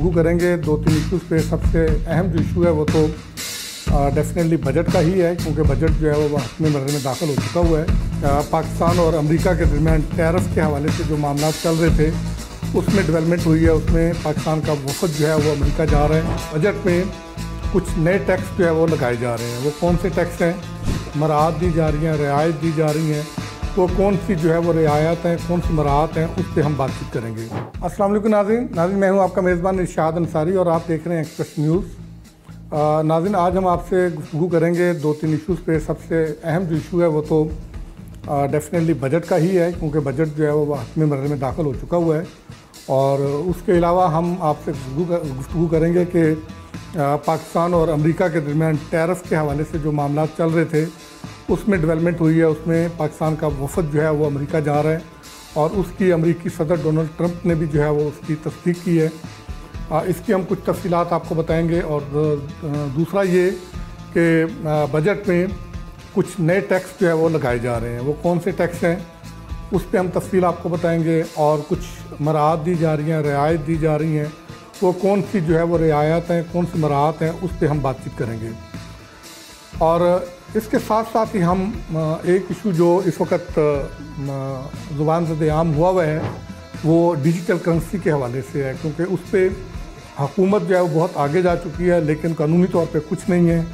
गुफ्तगू करेंगे 2-3 इशूज़ पे। सबसे अहम जो इशू है वो तो डेफिनेटली बजट का ही है, क्योंकि बजट जो है वो हतमी मरहले में दाखिल हो चुका हुआ है। पाकिस्तान और अमेरिका के दरमियान टैरिफ के हवाले से जो मामला चल रहे थे उसमें डेवलपमेंट हुई है। उसमें पाकिस्तान का वफद जो है वो अमेरिका जा रहे हैं। बजट में कुछ नए टैक्स जो है वो लगाए जा रहे हैं। वो कौन से टैक्स हैं? मराहत दी जा रही हैं, रियायत दी जा रही हैं। वो कौन सी जो है वो रियायत हैं, कौन सी मराहत हैं, उस पर हम बातचीत करेंगे। अस्सलाम वालेकुम नाज़रीन, मैं हूँ आपका मेज़बान इरशाद अंसारी और आप देख रहे हैं एक्सप्रेस न्यूज़। नाज़रीन, आज हम आपसे गुफ्तगू करेंगे 2-3 इशूज़ पे। सबसे अहम जो इशू है वो तो डेफिनेटली बजट का ही है, क्योंकि बजट जो है वो हतमी मरहले में दाखिल हो चुका हुआ है। और उसके अलावा हम आपसे गुफ्तगू करेंगे कि पाकिस्तान और अमेरिका के दरमियान टैरिफ के हवाले से जो मामला चल रहे थे उसमें डेवलपमेंट हुई है। उसमें पाकिस्तान का वफद जो है वो अमेरिका जा रहा है और उसकी अमेरिकी सदर डोनाल्ड ट्रंप ने भी जो है वो उसकी तस्दीक की है। इसकी हम कुछ तफसीलात आपको बताएंगे। और दूसरा ये कि बजट में कुछ नए टैक्स जो है वो लगाए जा रहे हैं। वो कौन से टैक्स हैं उस पर हम तफसील आपको बताएंगे। और कुछ मराहत दी जा रही हैं, रियायत दी जा रही हैं। वो कौन सी जो है वो रियायत हैं, कौन सी मराहत हैं, उस पर हम बातचीत करेंगे। और इसके साथ साथ ही हम एक इशू जो इस वक्त ज़ुबान ज़द आम हुआ है वो डिजिटल करेंसी के हवाले से है, क्योंकि उस पर हुकूमत जो है वो बहुत आगे जा चुकी है, लेकिन कानूनी तौर पे कुछ नहीं है।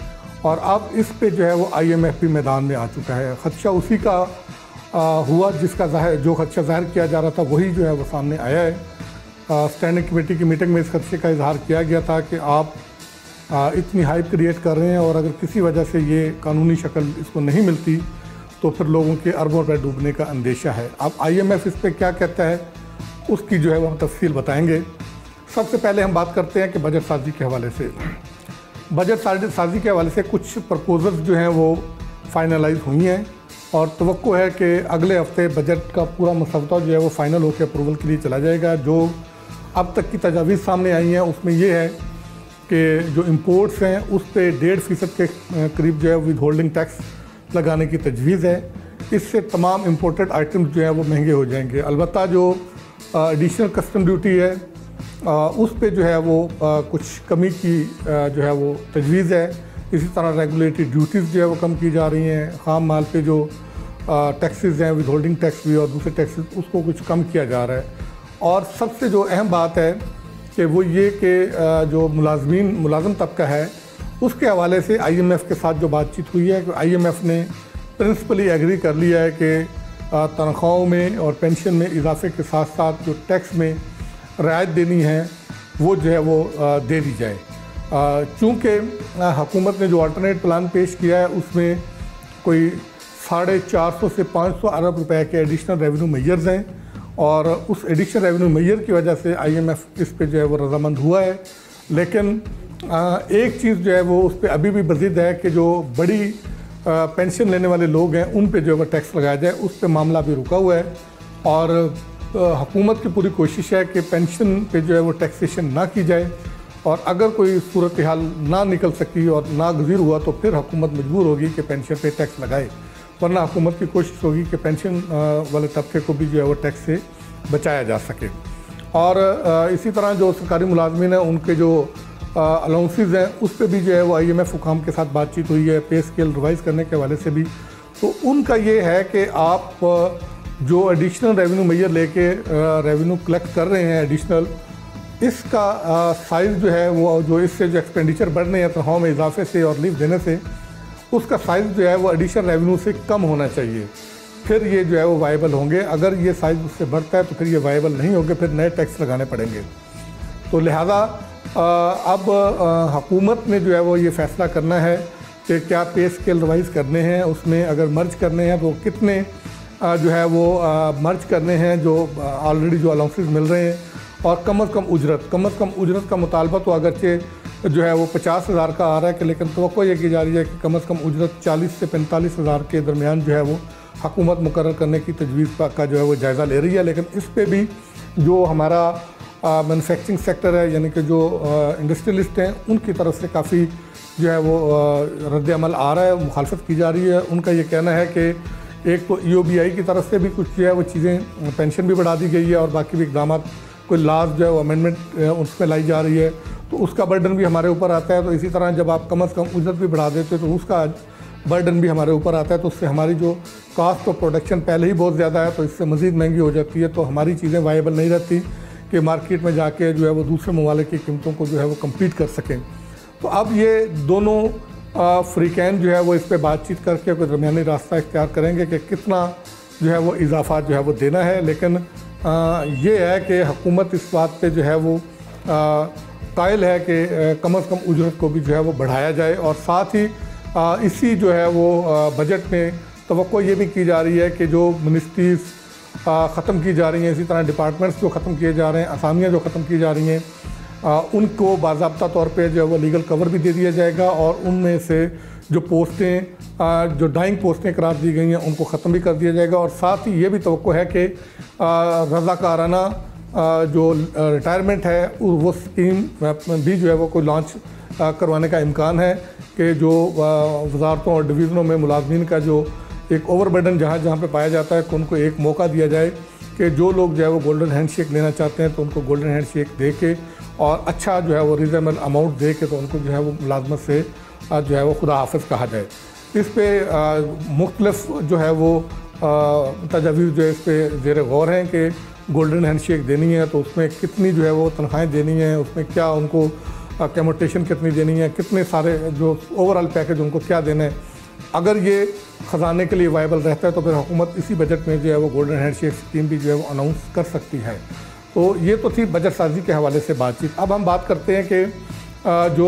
और अब इस पे जो है वो IMF भी मैदान में आ चुका है। ख़दशा उसी का हुआ जिसका जो ख़दशा ज़ाहिर किया जा रहा था वही जो है वो सामने आया है। स्टैंडिंग कमेटी की मीटिंग में इस खदशे का इजहार किया गया था कि आप इतनी हाइप क्रिएट कर रहे हैं और अगर किसी वजह से ये कानूनी शक्ल इसको नहीं मिलती तो फिर लोगों के अरबों रुपये डूबने का अंदेशा है। अब IMF इस पर क्या कहता है उसकी जो है वो हम तफसील बताएंगे। सबसे पहले हम बात करते हैं कि बजट साजी के हवाले से। बजट साजी के हवाले से कुछ प्रपोजल्स जो हैं वो फाइनलाइज हुई हैं और तवक्को है कि अगले हफ्ते बजट का पूरा मसौदा जो है वो फाइनल होकर अप्रूवल के लिए चला जाएगा। जो अब तक की तजावीज़ सामने आई हैं उसमें ये है कि जो इंपोर्ट्स हैं उस पर 1.5% के करीब जो है विद होल्डिंग टैक्स लगाने की तजवीज़ है। इससे तमाम इम्पोर्टेड आइटम्स जो हैं वो महंगे हो जाएंगे। अलबत्ता जो एडिशनल कस्टम ड्यूटी है उस पे जो है वो कुछ कमी की जो है वो तजवीज़ है। इसी तरह रेगुलेटरी ड्यूटीज़ जो है वो कम की जा रही हैं। ख़ाम माल पे जो टैक्सेस हैं विद होल्डिंग टैक्स भी और दूसरे टैक्सेस उसको कुछ कम किया जा रहा है। और सबसे जो अहम बात है कि वो ये कि जो मुलाज़िम तबका है उसके हवाले से IMF के साथ जो बातचीत हुई है कि IMF ने प्रिंसिपली एग्री कर लिया है कि तनख्वाहों में और पेंशन में इजाफे के साथ साथ जो टैक्स में रियायत देनी है वो जो है वो दे दी जाए। चूँकि हुकूमत ने जो अल्टरनेट प्लान पेश किया है उसमें कोई 450 से 500 अरब रुपए के एडिशनल रेवेन्यू मेजर्स हैं और उस एडिशनल रेवेन्यू मेजर की वजह से IMF इस पे जो है वो रजामंद हुआ है। लेकिन एक चीज़ जो है वो उस पर अभी भी मज़ीद है कि जो बड़ी पेंशन लेने वाले लोग हैं उन पे जो है वो टैक्स लगाया जाए। उस पर मामला भी रुका हुआ है और हुकूमत की पूरी कोशिश है कि पेंशन पे जो है वो टैक्सेशन ना की जाए। और अगर कोई सूरत हाल ना निकल सकी और नागज़ीर हुआ तो फिर हुकूमत मजबूर होगी कि पेंशन पे टैक्स लगाए, वरना हुकूमत की कोशिश होगी कि पेंशन वाले तबके को भी जो है वो टैक्स से बचाया जा सके। और इसी तरह जो सरकारी मुलाजमीन हैं उनके जो अलाउंसेस हैं उस पर भी जो है वो IMF हुकाम के साथ बातचीत हुई है पे स्केल रिवाइज़ करने के हवाले से भी। तो उनका ये है कि आप जो एडिशनल रेवेन्यू मेजर लेके रेवेन्यू कलेक्ट कर रहे हैं एडिशनल, इसका साइज़ जो है वो जो इससे जो एक्सपेंडिचर बढ़ रहे हैं तनख्वाहों में इजाफे से और लीव देने से उसका साइज़ जो है वो एडिशनल रेवेन्यू से कम होना चाहिए, फिर ये जो है वो वायबल होंगे। अगर ये साइज़ उससे बढ़ता है तो फिर ये वायबल नहीं होंगे, फिर नए टैक्स लगाने पड़ेंगे। तो लिहाजा अब हुकूमत ने जो है वो ये फ़ैसला करना है कि क्या पे स्केल रिवाइज़ करने हैं, उसमें अगर मर्ज करने हैं तो कितने जो है वो मर्ज करने हैं जो ऑलरेडी जो अलाउंसेस मिल रहे हैं। और कम अज़ कम उजरत का मुतालबा तो अगरचे जो है वो 50,000 का आ रहा है कि, लेकिन तवक्को ये की जा रही है कि कम अज़ कम उजरत 40 से 45,000 के दरमियान जो है वो हुकूमत मुकर्रर करने की तजवीज़ का जो है वो जायज़ा ले रही है। लेकिन इस पर भी जो हमारा मैन्युफैक्चरिंग सेक्टर है यानी कि जो इंडस्ट्रियलिस्ट हैं उनकी तरफ से काफ़ी जो है वो रद्द अमल आ रहा है, मुखालफत की जा रही है। उनका ये कहना है कि एक तो EOBI की तरफ से भी कुछ जो है वो चीज़ें पेंशन भी बढ़ा दी गई है और बाकी भी इकदाम कोई लाज जो है वो अमेंडमेंट उस पर लाई जा रही है तो उसका बर्डन भी हमारे ऊपर आता है। तो इसी तरह जब आप कम से कम उजरत भी बढ़ा देते तो उसका बर्डन भी हमारे ऊपर आता है। तो उससे हमारी जो कास्ट ऑफ प्रोडक्शन पहले ही बहुत ज़्यादा है तो इससे मज़ीद महंगी हो जाती है। तो हमारी चीज़ें वायबल नहीं रहती कि मार्केट में जाके जो है वो दूसरे ममालिक की कीमतों को जो है वो कम्पीट कर सकें। तो अब ये दोनों फ़रीक़ैन जो है वो इस पर बातचीत करके कोई दरमियानी रास्ता इख्तियार करेंगे कि कितना जो है वो इजाफा जो है वो देना है। लेकिन ये है कि हुकूमत इस बात पे जो है वो कायल है कि कम से कम उजरत को भी जो है वो बढ़ाया जाए। और साथ ही इसी जो है वो बजट में तवक्को ये भी की जा रही है कि जो मिनिस्ट्रीज़ ख़त्म की जा रही हैं, इसी तरह डिपार्टमेंट्स जो ख़त्म किए जा रहे हैं, असामियाँ जो ख़त्म की जा रही हैं, उनको बाज़ाब्ता तौर पे जो है वो लीगल कवर भी दे दिया जाएगा। और उनमें से जो पोस्टें जो डाइंग पोस्टें करार दी गई हैं उनको ख़त्म भी कर दिया जाएगा। और साथ ही ये भी तवक्को है कि रज़ाकाराना जो रिटायरमेंट है वो स्कीम भी जो है वो कोई लॉन्च करवाने का इम्कान है कि जो वजारतों और डिवीज़नों में मुलाजमीन का जो एक ओवरबर्डन जहाँ पे पाया जाता है कि उनको एक मौका दिया जाए कि जो लोग जो है वो गोल्डन हैंडशेक लेना चाहते हैं तो उनको गोल्डन हैंडशेक दे के और अच्छा जो है वो रिजनेबल अमाउंट दे के तो उनको जो है वो मुलाजमत से जो है वो खुदा हाफिज़ कहा जाए। इस पर मुख्तलिफ जो है वो तजावीज़ जो है इस पर ज़ेर गौर हैं कि गोल्डन हैंडशेक देनी है तो उसमें कितनी जो है वो तनख्वाहें देनी है, उसमें क्या उनको कमोटेशन कितनी देनी है, कितने सारे जो ओवरऑल पैकेज उनको क्या देना है। अगर ये ख़जाने के लिए वायबल रहता है तो फिर हुकूमत इसी बजट में जो है वो गोल्डन हैंडशेक स्कीम भी जो है वो अनाउंस कर सकती है। तो ये तो थी बजट साजी के हवाले से बातचीत। अब हम बात करते हैं कि जो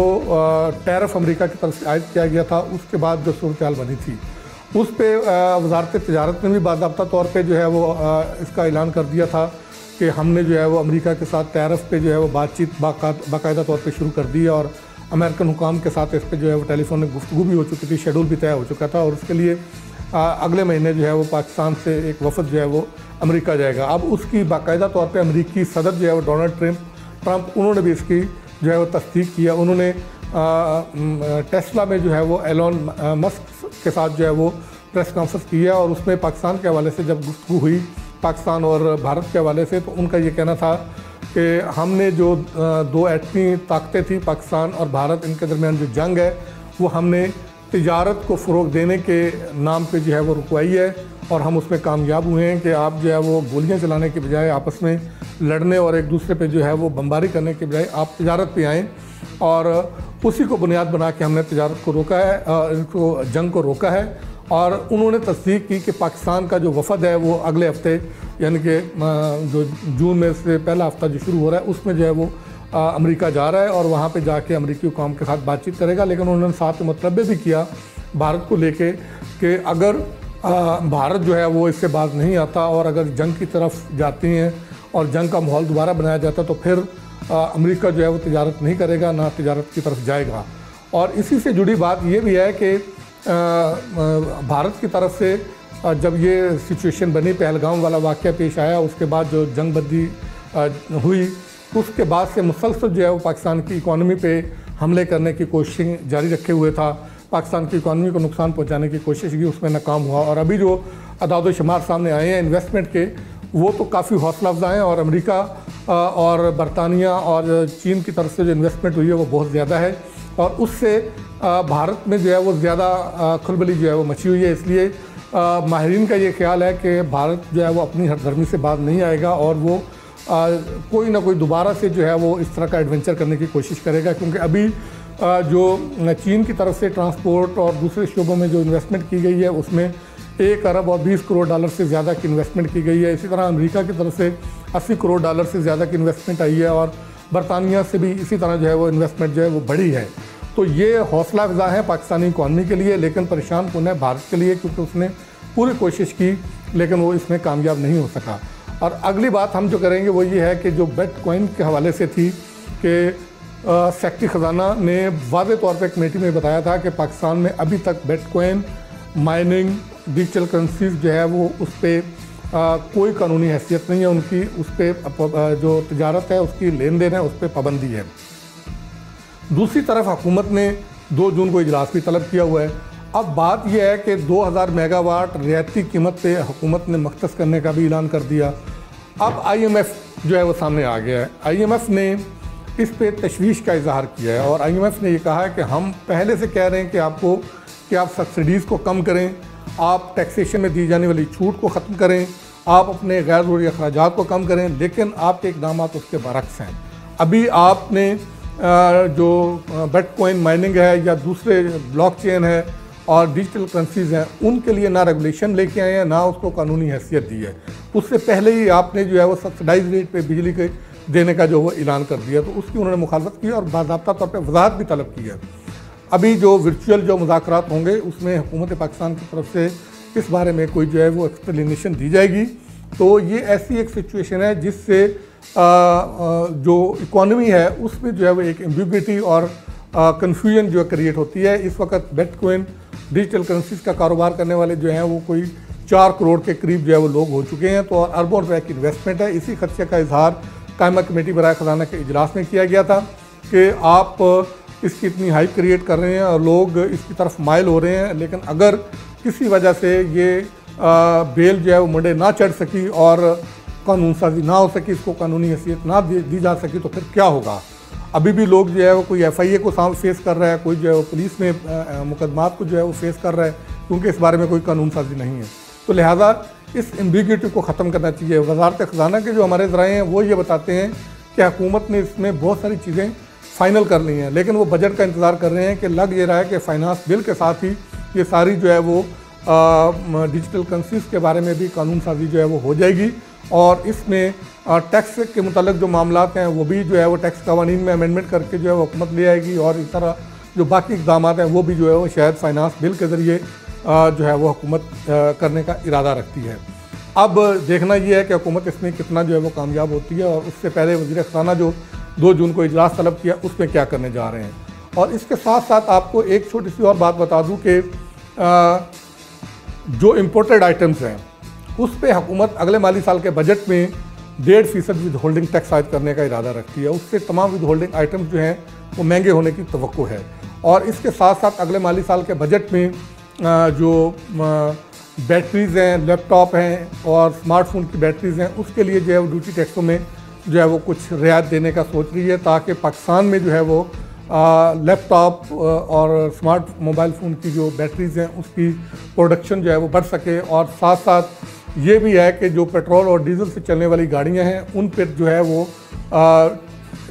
टैरिफ अमेरिका की तरफ से आयद किया गया था उसके बाद जो सूरत बनी थी उस पर वजारत तिजारत ने भी बाज़ाब्ता तौर पे जो है वो इसका ऐलान कर दिया था कि हमने जो है वो अमेरिका के साथ टैरिफ पे जो है वो बातचीत बाकायदा तौर पे शुरू कर दी है। और अमेरिकन हुकाम के साथ इस पर जो है वो टेलीफोनिक गुफ्तगू भी हो चुकी थी, शेड्यूल भी तय हो चुका था और उसके लिए अगले महीने जो है वो पाकिस्तान से एक वफद जो है वो अमेरिका जाएगा। अब उसकी बाकायदा तौर पे अमेरिकी सदर जो है वो डोनाल्ड ट्रंप उन्होंने भी इसकी जो है वो तस्दीक किया। उन्होंने टेस्ला में जो है वो एलोन मस्क के साथ जो है वो प्रेस कॉन्फ्रेंस की है और उसमें पाकिस्तान के हवाले से जब गुफ्तगू हुई पाकिस्तान और भारत के हवाले से तो उनका ये कहना था कि हमने जो दो एटमी ताकतें थी पाकिस्तान और भारत, इनके दरमियान जो जंग है वो हमने तिजारत को फ़रोग़ देने के नाम पे जो है वो रुकवाई है और हम उसमें कामयाब हुए हैं कि आप जो है वो गोलियां चलाने के बजाय आपस में लड़ने और एक दूसरे पे जो है वो बमबारी करने के बजाय आप तिजारत पे आएँ। और उसी को बुनियाद बना के हमने तिजारत को रोका है, इनको जंग को रोका है। और उन्होंने तस्दीक की कि पाकिस्तान का जो वफद है वो अगले हफ्ते यानी कि जो जून में से पहला हफ्ता जो शुरू हो रहा है उसमें जो है वो अमेरिका जा रहा है और वहाँ पे जाके अमेरिकी हुकाम के साथ बातचीत करेगा। लेकिन उन्होंने साथ में मतलब भी किया भारत को लेके कि अगर भारत जो है वो इससे बाज नहीं आता और अगर जंग की तरफ जाती हैं और जंग का माहौल दोबारा बनाया जाता तो फिर अमेरिका जो है वो तिजारत नहीं करेगा, ना तिजारत की तरफ जाएगा। और इसी से जुड़ी बात ये भी है कि भारत की तरफ से जब ये सिचुएशन बनी, पहलगाम वाला वाक़या पेश आया, उसके बाद जो जंग बंदी हुई उसके बाद से मुसलसल जो है वो पाकिस्तान की इकॉनमी पे हमले करने की कोशिशें जारी रखे हुए था, पाकिस्तान की इकॉनमी को नुकसान पहुंचाने की कोशिश की, उसमें नाकाम हुआ। और अभी जो अदाद शुमार सामने आए हैं इन्वेस्टमेंट के वो तो काफ़ी हौसला अफजा हैं और अमेरिका और बरतानिया और चीन की तरफ से जो इन्वेस्टमेंट हुई है वो बहुत ज़्यादा है और उससे भारत में जो है वो ज़्यादा खलबली जो है वो मची हुई है। इसलिए माहिरीन का ये ख्याल है कि भारत जो है वो अपनी हरधर्मी से बात नहीं आएगा और वो कोई ना कोई दोबारा से जो है वो इस तरह का एडवेंचर करने की कोशिश करेगा। क्योंकि अभी जो चीन की तरफ से ट्रांसपोर्ट और दूसरे शोबों में जो इन्वेस्टमेंट की गई है उसमें 1 अरब और 20 करोड़ डॉलर से ज़्यादा की इन्वेस्टमेंट की गई है। इसी तरह अमेरिका की तरफ से 80 करोड़ डॉलर से ज़्यादा की इन्वेस्टमेंट आई है और बरतानिया से भी इसी तरह जो है वो इन्वेस्टमेंट जो है वो बढ़ी है। तो ये हौसला अफजा है पाकिस्तानी इकॉनमी के लिए, लेकिन परेशान कौन है भारत के लिए, क्योंकि उसने पूरी कोशिश की लेकिन वो इसमें कामयाब नहीं हो सका। और अगली बात हम जो करेंगे वो ये है कि जो बिटकॉइन के हवाले से थी कि सेक्रेटरी ख़जाना ने वाज़े तौर पर कमेटी में बताया था कि पाकिस्तान में अभी तक बिटकॉइन माइनिंग डिजिटल करेंसीज जो है वो उस पर कोई कानूनी हैसियत नहीं है उनकी, उस पर जो तिजारत है उसकी लेन देन है उस पर पाबंदी है। दूसरी तरफ हुकूमत ने 2 जून को इजलास भी तलब किया हुआ है। अब बात यह है कि 2000 मेगावाट रियायती कीमत पे हुकूमत ने मख्तस करने का भी ऐलान कर दिया अब IMF जो है वो सामने आ गया है। IMF ने इस पे तशवीश का इजहार किया है और IMF ने ये कहा है कि हम पहले से कह रहे हैं कि आपको कि आप सब्सिडीज़ को कम करें, आप टैक्सेशन में दी जाने वाली छूट को ख़त्म करें, आप अपने गैर ज़रूरी अखराजात को कम करें, लेकिन आपके इक़दाम उसके बरक्स हैं। अभी आपने जो बिटकॉइन माइनिंग है या दूसरे ब्लॉकचेन है और डिजिटल करेंसीज हैं, उनके लिए ना रेगुलेशन लेके आए हैं, ना उसको कानूनी हैसियत दी है। उससे पहले ही आपने जो है वो सब्सिडाइज रेट पे बिजली के देने का जो वो ऐलान कर दिया, तो उसकी उन्होंने मुखालफत की और बाज़ाब्ता तौर पर वजाहत भी तलब की है। अभी जो वर्चुअल जो मुज़ाकरात होंगे उसमें हुकूमत पाकिस्तान की तरफ से इस बारे में कोई जो है वो एक्सप्लेनेशन दी जाएगी। तो ये ऐसी एक सिचुएशन है जिससे जो इकॉनमी है उसमें जो है वो एक एम्बिग्विटी और कन्फ्यूजन जो क्रिएट होती है। इस वक्त बिटकॉइन डिजिटल करेंसीज का कारोबार करने वाले जो हैं वो कोई 4 करोड़ के करीब जो है वो लोग हो चुके हैं। तो अरबों रुपए की इन्वेस्टमेंट है। इसी खदशे का इजहार कायमा कमेटी बराए ख़जाना के इजलास में किया गया था कि आप इसकी इतनी हाइप क्रिएट कर रहे हैं और लोग इसकी तरफ माइल हो रहे हैं, लेकिन अगर किसी वजह से ये बेल जो है वो मंडे ना चढ़ सकी और कानून साजी ना हो सकी, इसको कानूनी हैसियत ना दी जा सकी, तो फिर क्या होगा। अभी भी लोग जो है वो कोई FIA को फेस कर रहा है, कोई जो है वो पुलिस में मुकदमात को जो है वो फेस कर रहा है, क्योंकि इस बारे में कोई कानून साजी नहीं है। तो लिहाजा इस एम्बिग्विटी को ख़त्म करना चाहिए। वजारत ख़जाना के जो हमारे ज़राए हैं वो ये बताते हैं कि हुकूमत ने इसमें बहुत सारी चीज़ें फ़ाइनल कर ली हैं, लेकिन वो बजट का इंतज़ार कर रहे हैं कि लग ये रहा है कि फाइनेंस बिल के साथ ही ये सारी जो है वो डिजिटल करेंसीज के बारे में भी कानून साजी जो है वो हो जाएगी और इसमें टैक्स के मुतालिक जो मामलात हैं वो भी जो है वो टैक्स कवानीन में अमेंडमेंट करके जो है वो हुकूमत ले आएगी और इस तरह जो बाकी इक़दाम हैं वो भी जो है वो शायद फाइनेंस बिल के ज़रिए जो है वो हुकूमत करने का इरादा रखती है। अब देखना ये है कि हुकूमत इसमें कितना जो है वो कामयाब होती है और उससे पहले वज़ीर ख़ज़ाना जो 2 जून को इजलास तलब किया उसमें क्या करने जा रहे हैं। और इसके साथ साथ आपको एक छोटी सी और बात बता दूं कि जो इम्पोर्टेड आइटम्स हैं उस पर हुकूमत अगले माली साल के बजट में 1.5% विद होल्डिंग टैक्स आयद करने का इरादा रखती है। उससे तमाम विद होल्डिंग आइटम्स जो हैं वो महंगे होने की तवक्को है। और इसके साथ साथ अगले माली साल के बजट में जो बैटरीज़ हैं, लैपटॉप हैं और स्मार्टफोन की बैटरीज़ हैं, उसके लिए जो है वो ड्यूटी टैक्सों में जो है वो कुछ रियायत देने का सोच रही है, ताकि पाकिस्तान में जो है वो लैपटॉप और स्मार्ट मोबाइल फ़ोन की जो बैटरीज़ हैं उसकी प्रोडक्शन जो है वो बढ़ सके। और साथ साथ ये भी है कि जो पेट्रोल और डीजल से चलने वाली गाड़ियां हैं उन पर जो है वो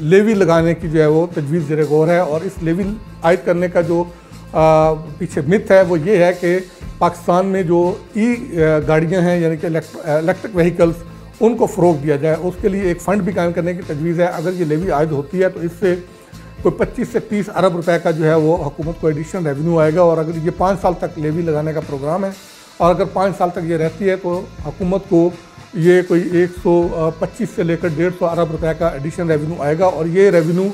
लेवी लगाने की जो है वो तजवीज़ ज़ेर गौर है। और इस लेवी आयद करने का जो पीछे मिथ है वो ये है कि पाकिस्तान में जो गाड़ियाँ हैं यानी कि इलेक्ट्रिक व्हीकल्स उनको फ़रोग दिया जाए, उसके लिए एक फ़ंड भी कायम करने की तजवीज़ है। अगर ये लेवी आयद होती है तो इससे कोई 25 से 30 अरब रुपए का जो है वो हुकूमत को एडिशनल रेवेन्यू आएगा। और अगर ये 5 साल तक लेवी लगाने का प्रोग्राम है और अगर 5 साल तक ये रहती है तो हुकूमत को ये कोई 125 से लेकर 150 अरब रुपए का एडिशनल रेवेन्यू आएगा। और ये रेवेन्यू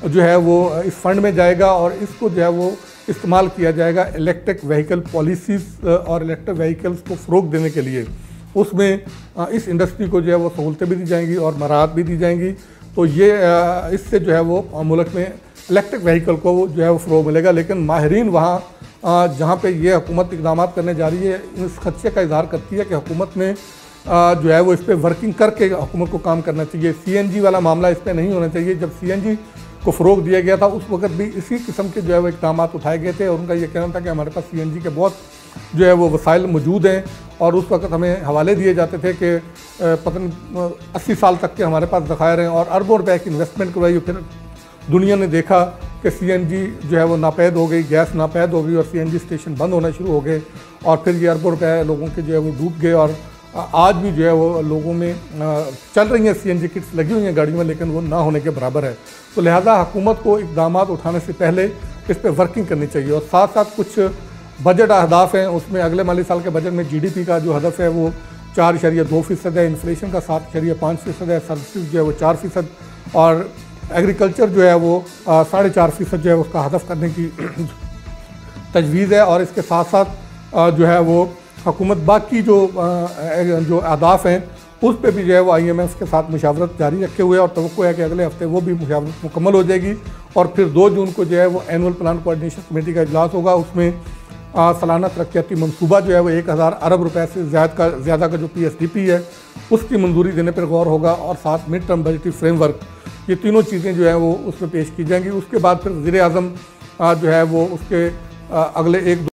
जो है वो इस फंड में जाएगा और इसको जो है वो इस्तेमाल किया जाएगा इलेक्ट्रिक व्हीकल पॉलिसीज़ और इलेक्ट्रिक व्हीकल्स को फ़रोग देने के लिए। उसमें इस इंडस्ट्री को जो है वो सहूलतें भी दी जाएंगी और मराहत भी दी जाएंगी। तो ये इससे जो है वो मुल्क में इलेक्ट्रिक व्हीकल को जो है वो फ़रोग मिलेगा। लेकिन माहिरीन वहाँ जहाँ पे ये हुकूमत इक़दाम करने जा रही है इस खदशे का इजहार करती है कि हुकूमत ने जो है वो इस पर वर्किंग करके हुकूमत को काम करना चाहिए। CNG वाला मामला इस पर नहीं होना चाहिए। जब CNG को फ़रोग दिया गया था उस वक्त भी इसी किस्म के जो है वो इक़दाम उठाए गए थे और उनका ये कहना था कि हमारे पास CNG के बहुत जो है वो वसाइल मौजूद हैं और उस वक्त हमें हवाले दिए जाते थे कि पता नहीं 80 साल तक के हमारे पास ज़खायर हैं और अरबों रुपए की इन्वेस्टमेंट करवाई। फिर दुनिया ने देखा कि CNG जो है वो नापैद हो गई, गैस नापैद हो गई और CNG स्टेशन बंद होना शुरू हो गए और फिर ये अरबों रुपए लोगों के जो है वो डूब गए। और आज भी जो है वो लोगों में चल रही हैं CNG किट्स लगी हुई हैं गाड़ियों में, लेकिन वो ना होने के बराबर है। तो लिहाजा हुकूमत को इक़दाम उठाने से पहले इस पर वर्किंग करनी चाहिए। और साथ साथ कुछ बजट अहदाफ हैं, उसमें अगले माली साल के बजट में GDP का जो हदफ है वो 4.2% है, इन्फ्लेशन का 7.5% है, सर्विसेज जो है वो 4% और एग्रीकल्चर जो है वो 4.5% जो है उसका हदफ करने की तजवीज़ है। और इसके साथ साथ जो है वो हुकूमत बाकी जो अहदाफ हैं उस पर भी जो है वो IMF के साथ मुशावरत जारी रखे हुए है और तवक्को है कि अगले हफ्ते वो भी मुशावरत मुकम्मल हो जाएगी। और फिर 2 जून को जो है वो एनुअल प्लान कोऑर्डिनेशन कमेटी का इजलास होगा। उसमें सालाना तरक्याती मनसूबा जो है वो 1000 अरब रुपए से ज़्यादा का जो PSDP है उसकी मंजूरी देने पर गौर होगा और साथ मिड टर्म बजटरी फ्रेमवर्क, ये तीनों चीज़ें जो है वो उसमें पेश की जाएंगी। उसके बाद फिर वज़ीर आज़म जो है वो उसके अगले 1